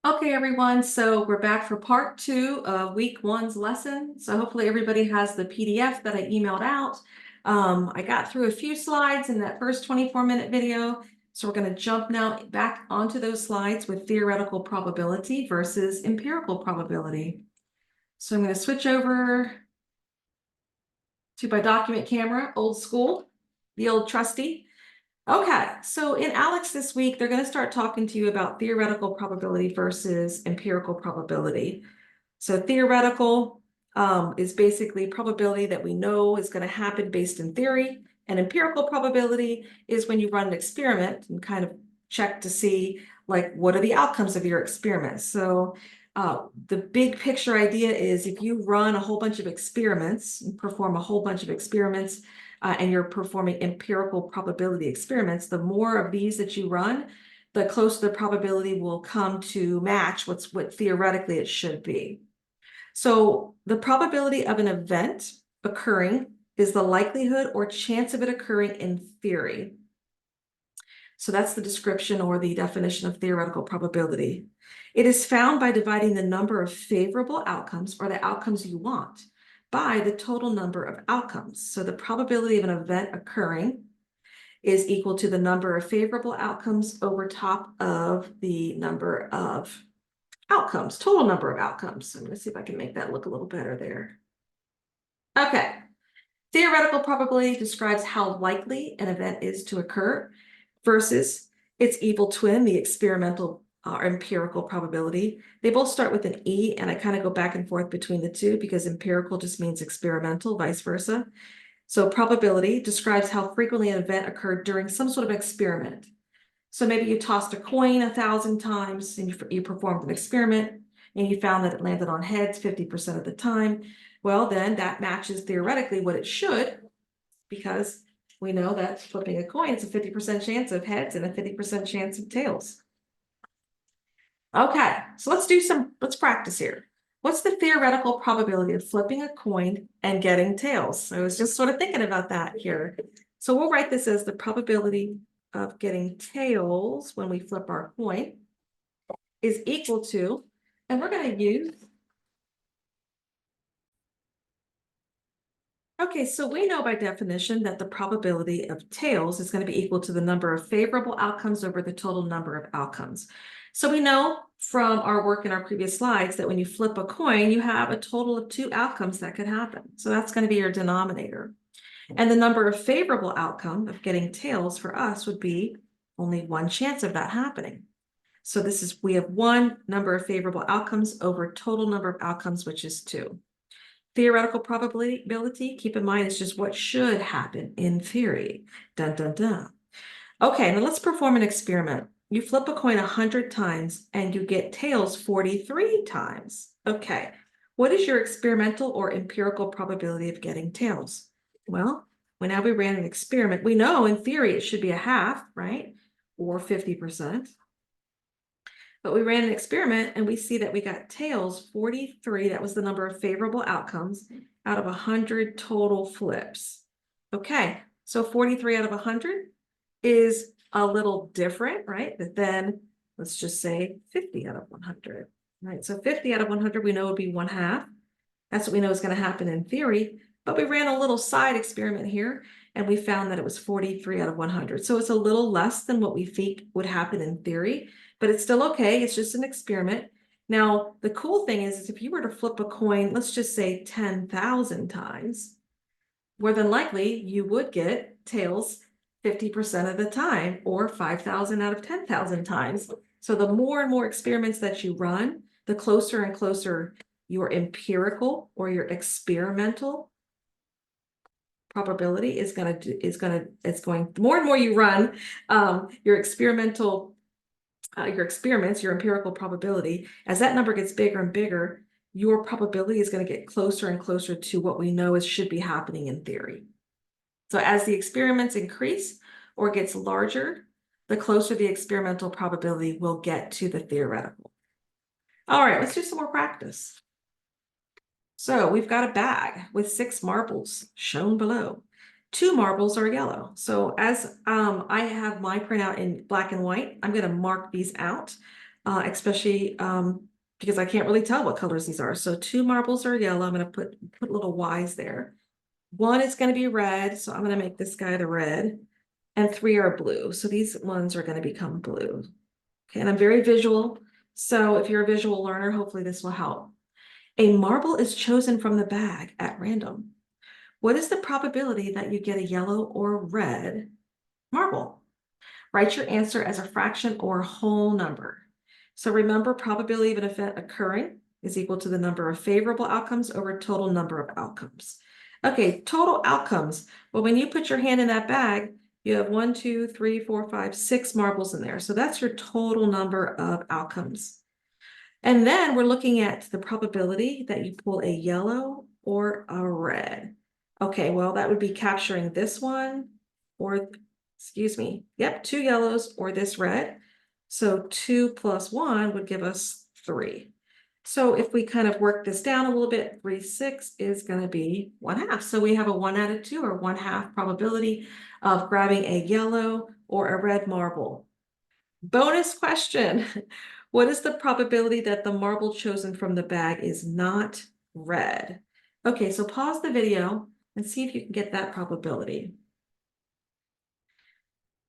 Okay, everyone, so we're back for part two of week one's lesson. So hopefully everybody has the PDF that I emailed out. I got through a few slides in that first 24-minute video. So we're going to jump now back onto those slides with theoretical probability versus empirical probability. So I'm going to switch over to my document camera, old school, the old trusty. Okay, so in ALEKS this week, they're going to start talking to you about theoretical probability versus empirical probability. So theoretical is basically probability that we know is going to happen based in theory, and empirical probability is when you run an experiment and kind of check to see like what are the outcomes of your experiments. So the big picture idea is if you run a whole bunch of experiments and perform a whole bunch of experiments and you're performing empirical probability experiments, the more of these that you run, the closer the probability will come to match what theoretically it should be. So the probability of an event occurring is the likelihood or chance of it occurring in theory. So that's the description or the definition of theoretical probability. It is found by dividing the number of favorable outcomes, or the outcomes you want, by the total number of outcomes. So the probability of an event occurring is equal to the number of favorable outcomes over top of the number of outcomes, total number of outcomes. I'm going to see if I can make that look a little better there. Okay. Theoretical probability describes how likely an event is to occur versus its evil twin, the experimental or empirical probability. They both start with an E, and I kind of go back and forth between the two because empirical just means experimental, vice versa. So probability describes how frequently an event occurred during some sort of experiment. So maybe you tossed a coin 1,000 times and you performed an experiment and you found that it landed on heads 50% of the time. Well, then that matches theoretically what it should, because we know that flipping a coin is a 50% chance of heads and a 50% chance of tails. Okay, so let's practice here. What's the theoretical probability of flipping a coin and getting tails? So I was just sort of thinking about that here. So we'll write this as the probability of getting tails when we flip our coin is equal to, and we're going to use, okay, so we know by definition that the probability of tails is going to be equal to the number of favorable outcomes over the total number of outcomes. So we know from our work in our previous slides that when you flip a coin, you have a total of 2 outcomes that could happen. So that's going to be your denominator. And the number of favorable outcome of getting tails for us would be only 1 chance of that happening. So we have 1 number of favorable outcomes over total number of outcomes, which is 2. Theoretical probability, keep in mind, is just what should happen in theory. Dun, dun, dun. Okay, now let's perform an experiment. You flip a coin 100 times and you get tails 43 times. Okay, what is your experimental or empirical probability of getting tails? Well, now we ran an experiment. We know in theory it should be a half, right? Or 50%. But we ran an experiment and we see that we got tails 43. That was the number of favorable outcomes out of 100 total flips. Okay, so 43 out of 100 is a little different, right? But then let's just say 50 out of 100, right? So 50 out of 100 we know would be 1/2. That's what we know is going to happen in theory. But we ran a little side experiment here and we found that it was 43 out of 100. So it's a little less than what we think would happen in theory, but it's still okay. It's just an experiment. Now, the cool thing is if you were to flip a coin, let's just say 10,000 times, more than likely you would get tails 50% of the time, or 5,000 out of 10,000 times. So the more and more experiments that you run, the closer and closer your empirical or your experimental probability is going, the more and more you run your experimental, your experiments, your empirical probability, as that number gets bigger and bigger, your probability is going to get closer and closer to what we know should be happening in theory. So as the experiments increase or gets larger, the closer the experimental probability will get to the theoretical. All right, let's do some more practice. So we've got a bag with 6 marbles shown below. 2 marbles are yellow. So as I have my printout in black and white, I'm going to mark these out. especially because I can't really tell what colors these are. So 2 marbles are yellow. I'm going to put little Y's there. 1 is going to be red, so I'm going to make this guy the red, and 3 are blue. So these ones are going to become blue. Okay, and I'm very visual. So if you're a visual learner, hopefully this will help. A marble is chosen from the bag at random. What is the probability that you get a yellow or red marble? Write your answer as a fraction or whole number. So remember, probability of an event occurring is equal to the number of favorable outcomes over total number of outcomes. Okay, total outcomes. Well, when you put your hand in that bag, you have 1, 2, 3, 4, 5, 6 marbles in there. So that's your total number of outcomes. And then we're looking at the probability that you pull a yellow or a red. Okay, well, that would be capturing this one or, excuse me, yep, 2 yellows or this red. So 2 plus 1 would give us 3. So if we kind of work this down a little bit, 3, 6 is going to be 1/2. So we have a 1 out of 2 or 1/2 probability of grabbing a yellow or a red marble. Bonus question. What is the probability that the marble chosen from the bag is not red? Okay, so pause the video and see if you can get that probability.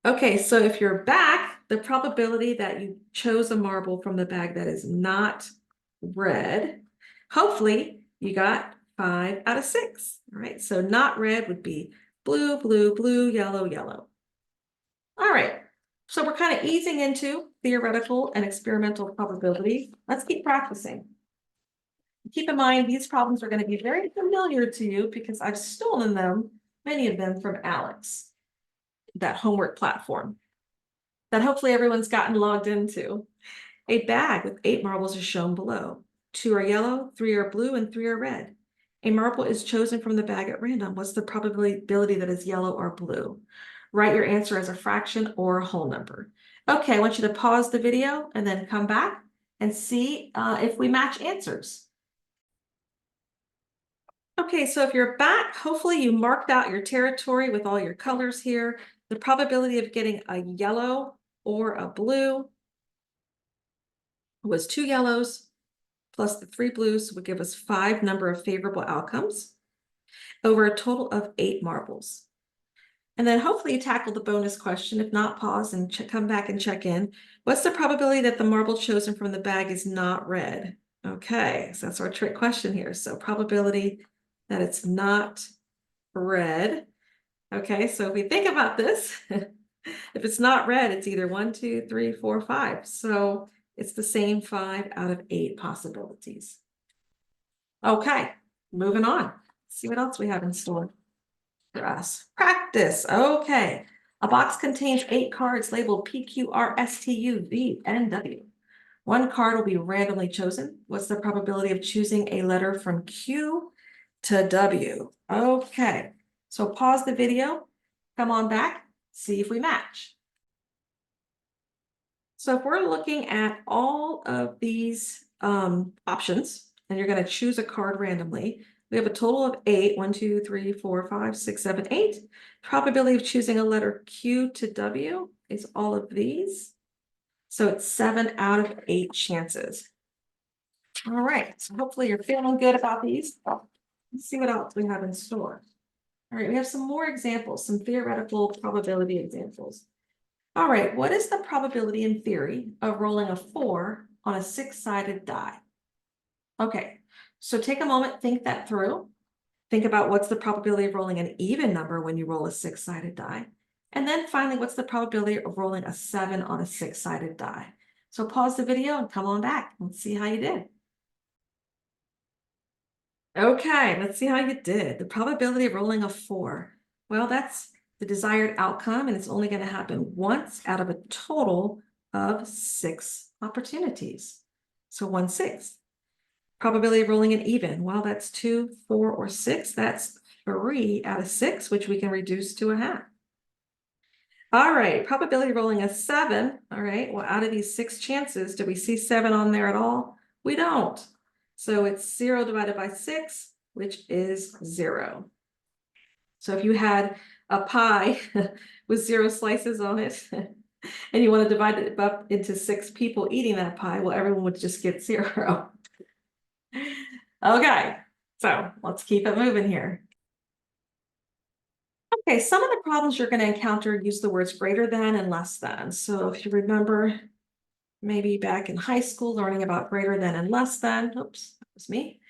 Okay, so if you're back, the probability that you chose a marble from the bag that is not red, hopefully you got 5 out of 6. All right, so not red would be blue, blue, blue, yellow, yellow. All right, so we're kind of easing into theoretical and experimental probability. Let's keep practicing. Keep in mind, these problems are going to be very familiar to you because I've stolen them, many of them from Alex, that homework platform that hopefully everyone's gotten logged into. A bag with 8 marbles is shown below. 2 are yellow, 3 are blue, and 3 are red. A marble is chosen from the bag at random. What's the probability that is yellow or blue? Write your answer as a fraction or a whole number. Okay, I want you to pause the video and then come back and see if we match answers. Okay, so if you're back, hopefully you marked out your territory with all your colors here. The probability of getting a yellow or a blue was 2 yellows plus the 3 blues would give us 5 number of favorable outcomes over a total of 8 marbles. And then hopefully you tackle the bonus question. If not, pause and come back and check in. What's the probability that the marble chosen from the bag is not red? Okay, so that's our trick question here. So probability that it's not red. Okay, so if we think about this, if it's not red, it's either 1, 2, 3, 4, 5. So it's the same 5 out of 8 possibilities. Okay, moving on. Let's see what else we have in store for us. Practice. Okay. A box contains 8 cards labeled P, Q, R, S, T, U, V, and W. One card will be randomly chosen. What's the probability of choosing a letter from Q to W? Okay, so pause the video, come on back, see if we match. So if we're looking at all of these options, and you're going to choose a card randomly, we have a total of 8. 1, 2, 3, 4, 5, 6, 7, 8. Probability of choosing a letter Q to W is all of these. So it's 7 out of 8 chances. All right, so hopefully you're feeling good about these. Let's see what else we have in store. All right, we have some more examples, some theoretical probability examples. All right, what is the probability in theory of rolling a 4 on a 6-sided die? Okay, so take a moment, think that through. Think about what's the probability of rolling an even number when you roll a 6-sided die. And then finally, what's the probability of rolling a 7 on a 6-sided die? So pause the video and come on back and see how you did. Okay, let's see how you did. The probability of rolling a 4. Well, that's the desired outcome, and it's only going to happen once out of a total of 6 opportunities. So 1/6. Probability of rolling an even. Well, that's 2, 4, or 6. That's 3 out of 6, which we can reduce to a half. All right, probability of rolling a 7. All right, well, out of these 6 chances, do we see 7 on there at all? We don't. So it's 0 divided by 6, which is 0. So if you had a pie with 0 slices on it, and you want to divide it up into 6 people eating that pie, well, everyone would just get 0. Okay, so let's keep it moving here. Okay, some of the problems you're going to encounter use the words greater than and less than. So if you remember, maybe back in high school, learning about greater than and less than, oops, that was me,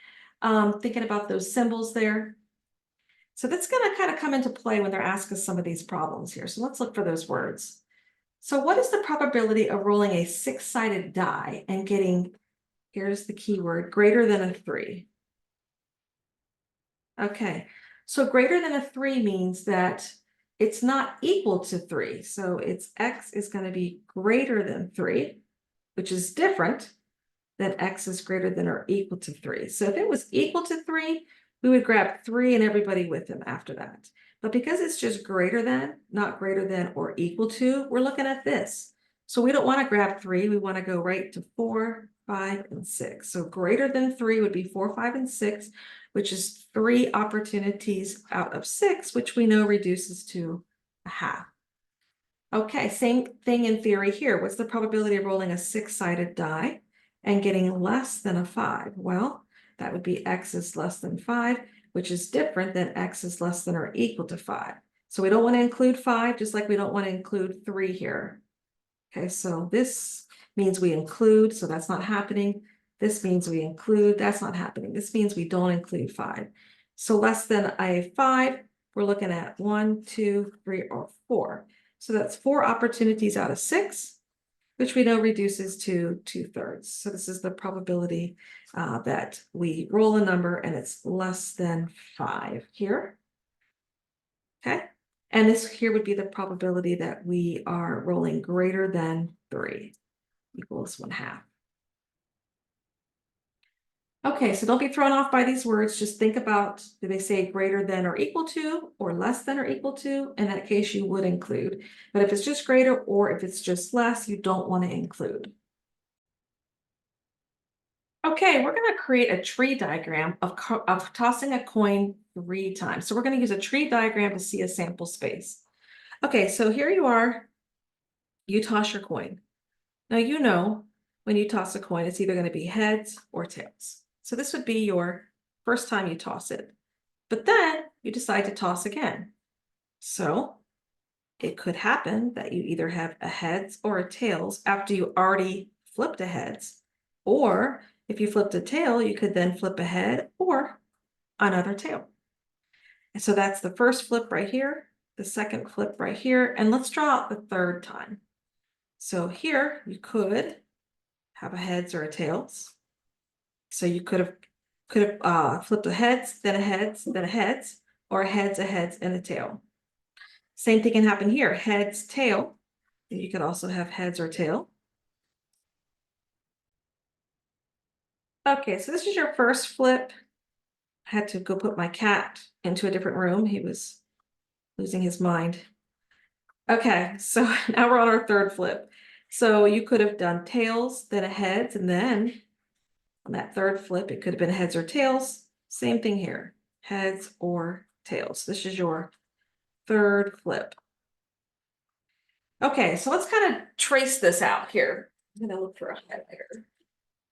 thinking about those symbols there. So that's going to kind of come into play when they're asking some of these problems here. So let's look for those words. So what is the probability of rolling a 6-sided die and getting, here's the key word, greater than a 3? Okay, so greater than a 3 means that it's not equal to 3. So its x is going to be greater than 3, which is different than x is greater than or equal to 3. So if it was equal to 3, we would grab 3 and everybody with them after that. But because it's just greater than, not greater than or equal to, we're looking at this. So we don't want to grab 3. We want to go right to 4, 5, and 6. So greater than 3 would be 4, 5, and 6, which is 3 opportunities out of 6, which we know reduces to a half. Okay, same thing in theory here. What's the probability of rolling a 6-sided die and getting less than a 5? Well, that would be x is less than 5, which is different than x is less than or equal to 5. So we don't want to include 5, just like we don't want to include 3 here. Okay, so this means we include, so that's not happening. This means we include, that's not happening. This means we don't include 5. So less than a 5, we're looking at 1, 2, 3, or 4. So that's 4 opportunities out of 6, which we know reduces to 2/3. So this is the probability that we roll a number and it's less than 5 here. Okay, and this here would be the probability that we are rolling greater than 3 equals 1/2. Okay, so don't be thrown off by these words. Just think about, do they say greater than or equal to or less than or equal to? In that case, you would include. But if it's just greater or if it's just less, you don't want to include. Okay, we're going to create a tree diagram of tossing a coin 3 times. So we're going to use a tree diagram to see a sample space. Okay, so here you are. You toss your coin. Now you know when you toss a coin, it's either going to be heads or tails. So this would be your first time you toss it. But then you decide to toss again. So it could happen that you either have a heads or a tails after you already flipped a heads. Or if you flipped a tail, you could then flip a head or another tail. And so that's the first flip right here, the second flip right here, and let's draw out the third time. So here you could have a heads or a tails. So you could have flipped a heads, then a heads, then a heads, or a heads, and a tail. Same thing can happen here, heads, tail. And you could also have heads or tail. Okay, so this is your first flip. I had to go put my cat into a different room. He was losing his mind. Okay, so now we're on our third flip. So you could have done tails, then a heads, and then on that third flip, it could have been heads or tails. Same thing here, heads or tails. This is your third flip. Okay, so let's kind of trace this out here. I'm gonna look for a highlighter.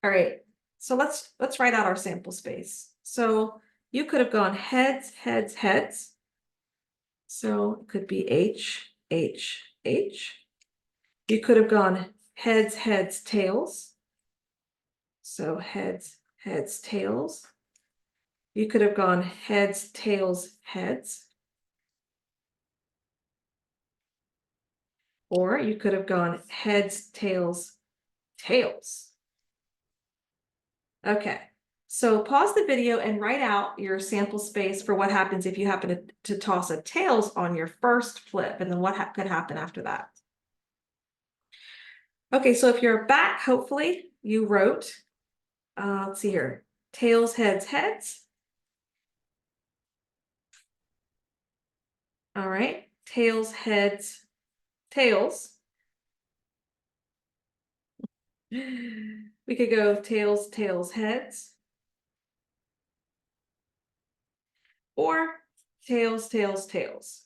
All right, so let's write out our sample space. So you could have gone heads, heads, heads. So it could be H, H, H. You could have gone heads, heads, tails. So heads, heads, tails. You could have gone heads, tails, heads. Or you could have gone heads, tails, tails. Okay, so pause the video and write out your sample space for what happens if you happen to toss a tails on your first flip, and then what could happen after that. Okay, so if you're back, hopefully you wrote, let's see here, tails, heads, heads. All right, tails, heads, tails. We could go tails, tails, heads. Or tails, tails, tails.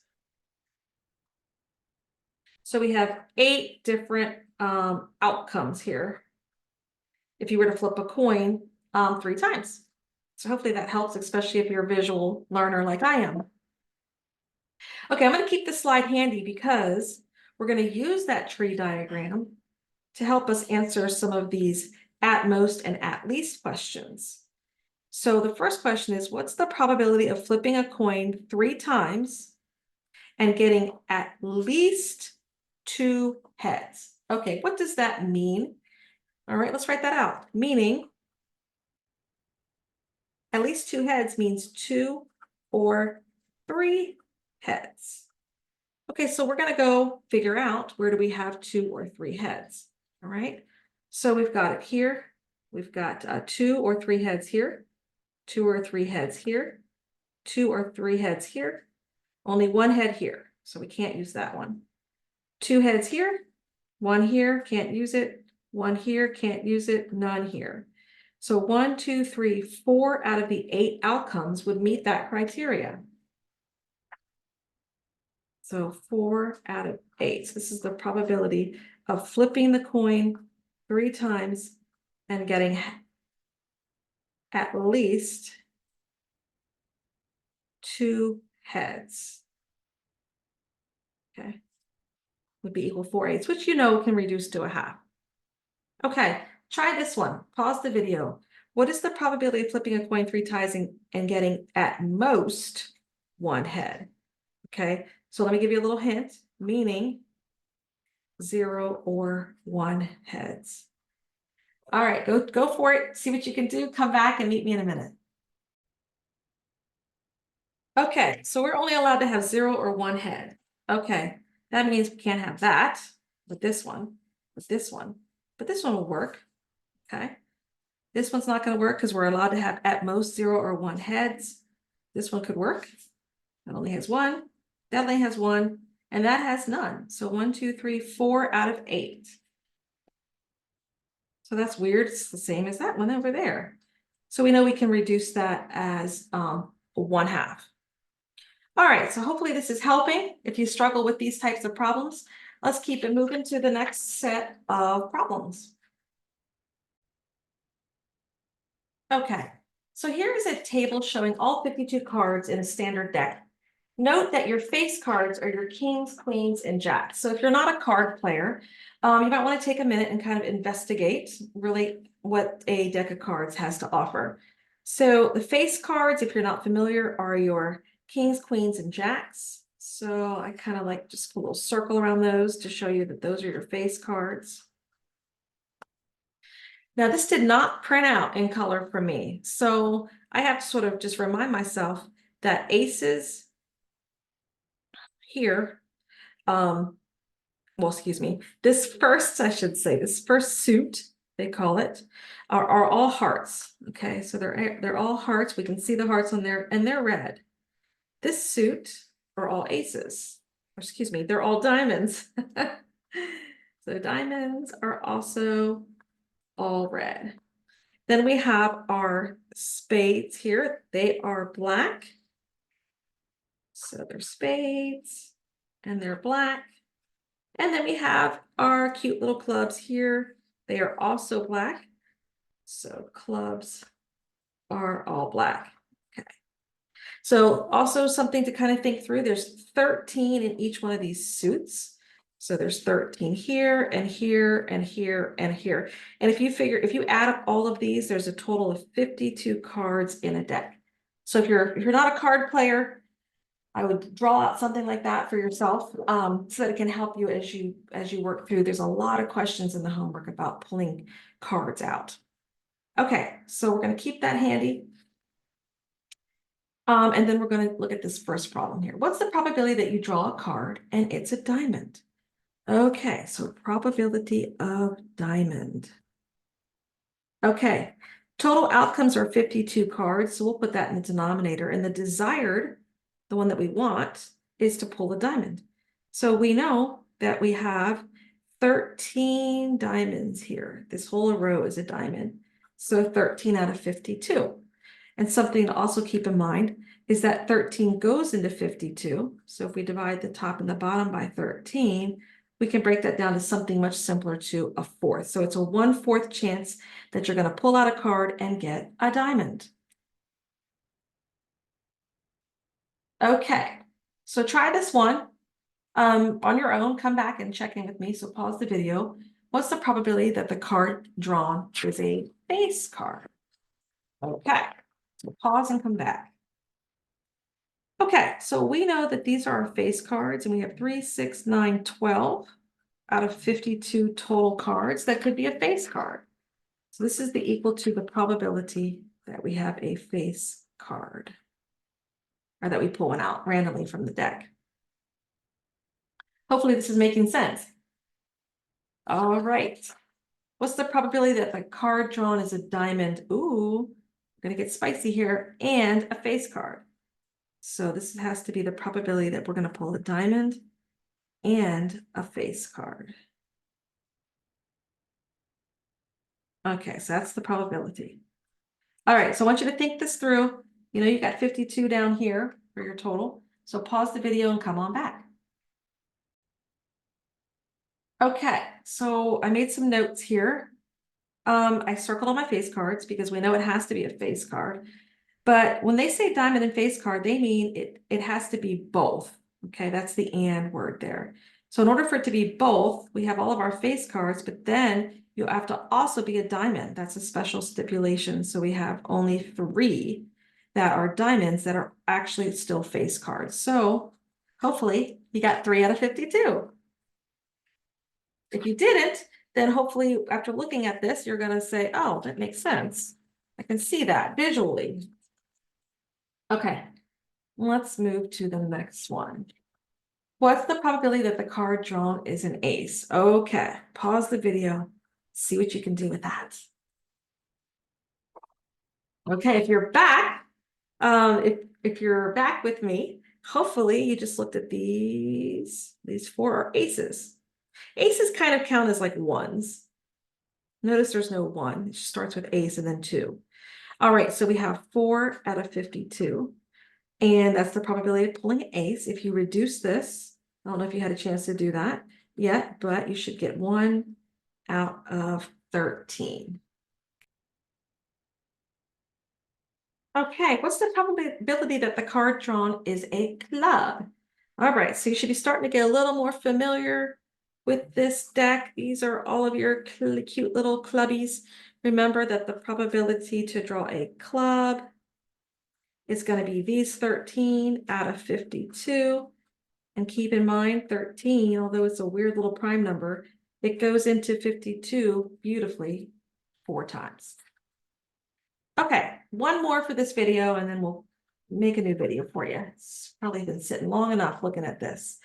So we have 8 different outcomes here if you were to flip a coin 3 times. So hopefully that helps, especially if you're a visual learner like I am. Okay, I'm going to keep this slide handy because we're going to use that tree diagram to help us answer some of these at most and at least questions. So the first question is, what's the probability of flipping a coin 3 times and getting at least 2 heads? Okay, what does that mean? All right, let's write that out. Meaning, at least 2 heads means 2 or 3 heads. Okay, so we're going to go figure out where do we have 2 or 3 heads. All right, so we've got it here. We've got 2 or 3 heads here, 2 or 3 heads here, 2 or 3 heads here, only 1 head here, so we can't use that one. 2 heads here, 1 here, can't use it, 1 here, can't use it, none here. So 1, 2, 3, 4 out of the 8 outcomes would meet that criteria. So 4 out of 8. So this is the probability of flipping the coin 3 times and getting at least 2 heads. Okay, would be equal 4/8, which you know can reduce to a half. Okay, try this one. Pause the video. What is the probability of flipping a coin 3 times and getting at most 1 head? Okay, so let me give you a little hint, meaning 0 or 1 heads. All right, go for it. See what you can do. Come back and meet me in a minute. Okay, so we're only allowed to have 0 or 1 head. Okay, that means we can't have that with this one, with this one, but this one will work. Okay, this one's not going to work because we're allowed to have at most 0 or 1 heads. This one could work. That only has 1. That only has 1, and that has none. So 1, 2, 3, 4 out of 8. So that's weird. It's the same as that one over there. So we know we can reduce that as 1/2. All right, so hopefully this is helping. If you struggle with these types of problems, let's keep it moving to the next set of problems. Okay, so here is a table showing all 52 cards in a standard deck. Note that your face cards are your kings, queens, and jacks. So if you're not a card player, you might want to take a minute and kind of investigate really what a deck of cards has to offer. So the face cards, if you're not familiar, are your kings, queens, and jacks. So I kind of like just put a little circle around those to show you that those are your face cards. Now, this did not print out in color for me, so I have to sort of just remind myself that aces here, well, excuse me, this first, I should say, this first suit, they call it, are all hearts. Okay, so they're all hearts. We can see the hearts on there, and they're red. This suit are all aces, or excuse me, they're all diamonds. So diamonds are also all red. Then we have our spades here. They are black. So they're spades and they're black. And then we have our cute little clubs here. They are also black. So clubs are all black. Okay. So also something to kind of think through. There's 13 in each one of these suits. So there's 13 here and here and here and here. And if you add up all of these, there's a total of 52 cards in a deck. So if you're not a card player, I would draw out something like that for yourself, so that it can help you as you work through. There's a lot of questions in the homework about pulling cards out. Okay, so we're going to keep that handy. And then we're going to look at this first problem here. What's the probability that you draw a card and it's a diamond? Okay, so probability of diamond. Okay, total outcomes are 52 cards, so we'll put that in the denominator. And the desired, the one that we want, is to pull a diamond. So we know that we have 13 diamonds here. This whole row is a diamond. So 13 out of 52. And something to also keep in mind is that 13 goes into 52. So if we divide the top and the bottom by 13, we can break that down to something much simpler to a fourth. So it's a 1/4 chance that you're going to pull out a card and get a diamond. Okay, so try this one on your own. Come back and check in with me. So pause the video. What's the probability that the card drawn is a face card? Okay, so pause and come back. Okay, so we know that these are our face cards, and we have 3, 6, 9, 12 out of 52 total cards. That could be a face card. So this is the equal to the probability that we have a face card, or that we pull one out randomly from the deck. Hopefully this is making sense. All right. What's the probability that the card drawn is a diamond? Ooh, I'm gonna get spicy here, and a face card. So this has to be the probability that we're gonna pull a diamond and a face card. Okay, so that's the probability. All right, so I want you to think this through. You know, you got 52 down here for your total. So pause the video and come on back. Okay, so I made some notes here. I circled all my face cards because we know it has to be a face card. But when they say diamond and face card, they mean it has to be both. Okay, that's the and word there. So in order for it to be both, we have all of our face cards, but then you have to also be a diamond. That's a special stipulation. So we have only 3 that are diamonds that are actually still face cards. So hopefully you got 3 out of 52. If you didn't, then hopefully after looking at this, you're going to say, oh, that makes sense. I can see that visually. Okay, let's move to the next one. What's the probability that the card drawn is an ace? Okay, pause the video, see what you can do with that. Okay, if you're back, if you're back with me, hopefully you just looked at these 4 are aces. Aces kind of count as like ones. Notice there's no 1. It starts with ace and then 2. All right, so we have 4 out of 52. And that's the probability of pulling an ace. If you reduce this, I don't know if you had a chance to do that yet, but you should get 1 out of 13. Okay, what's the probability that the card drawn is a club? All right, so you should be starting to get a little more familiar with this deck. These are all of your cute little clubbies. Remember that the probability to draw a club is going to be these 13 out of 52. And keep in mind 13, although it's a weird little prime number, it goes into 52 beautifully 4 times. Okay, one more for this video and then we'll make a new video for you. It's probably been sitting long enough looking at this.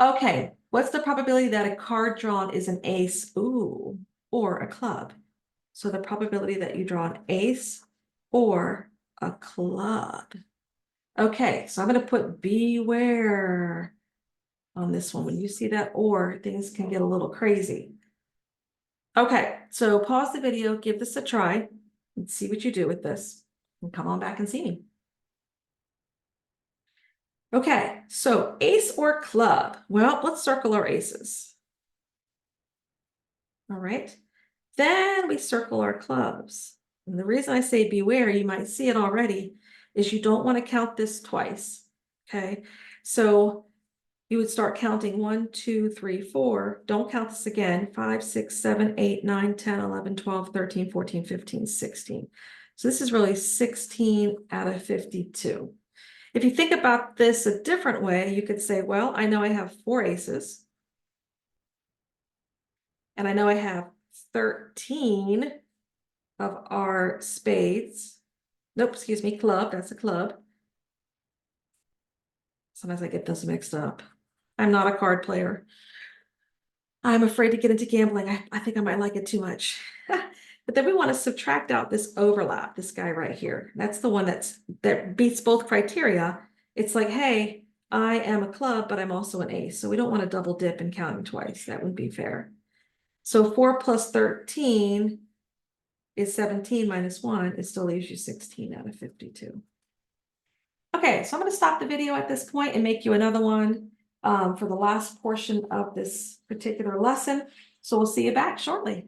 Okay, what's the probability that a card drawn is an ace, ooh, or a club? So the probability that you draw an ace or a club. Okay, so I'm going to put beware on this one. When you see that or, things can get a little crazy. Okay, so pause the video, give this a try, and see what you do with this. And come on back and see me. Okay, so ace or club. Well, let's circle our aces. All right, then we circle our clubs. And the reason I say beware, you might see it already, is you don't want to count this twice. Okay, so you would start counting 1, 2, 3, 4. Don't count this again. 5, 6, 7, 8, 9, 10, 11, 12, 13, 14, 15, 16. So this is really 16 out of 52. If you think about this a different way, you could say, well, I know I have 4 aces. And I know I have 13 of our spades. Nope, excuse me, club. That's a club. Sometimes I get those mixed up. I'm not a card player. I'm afraid to get into gambling. I think I might like it too much. But then we want to subtract out this overlap, this guy right here. That's the one that beats both criteria. It's like, hey, I am a club, but I'm also an ace. So we don't want to double dip and count them twice. That wouldn't be fair. So 4 plus 13 is 17 minus 1. It still leaves you 16 out of 52. Okay, so I'm going to stop the video at this point and make you another one. for the last portion of this particular lesson. So we'll see you back shortly.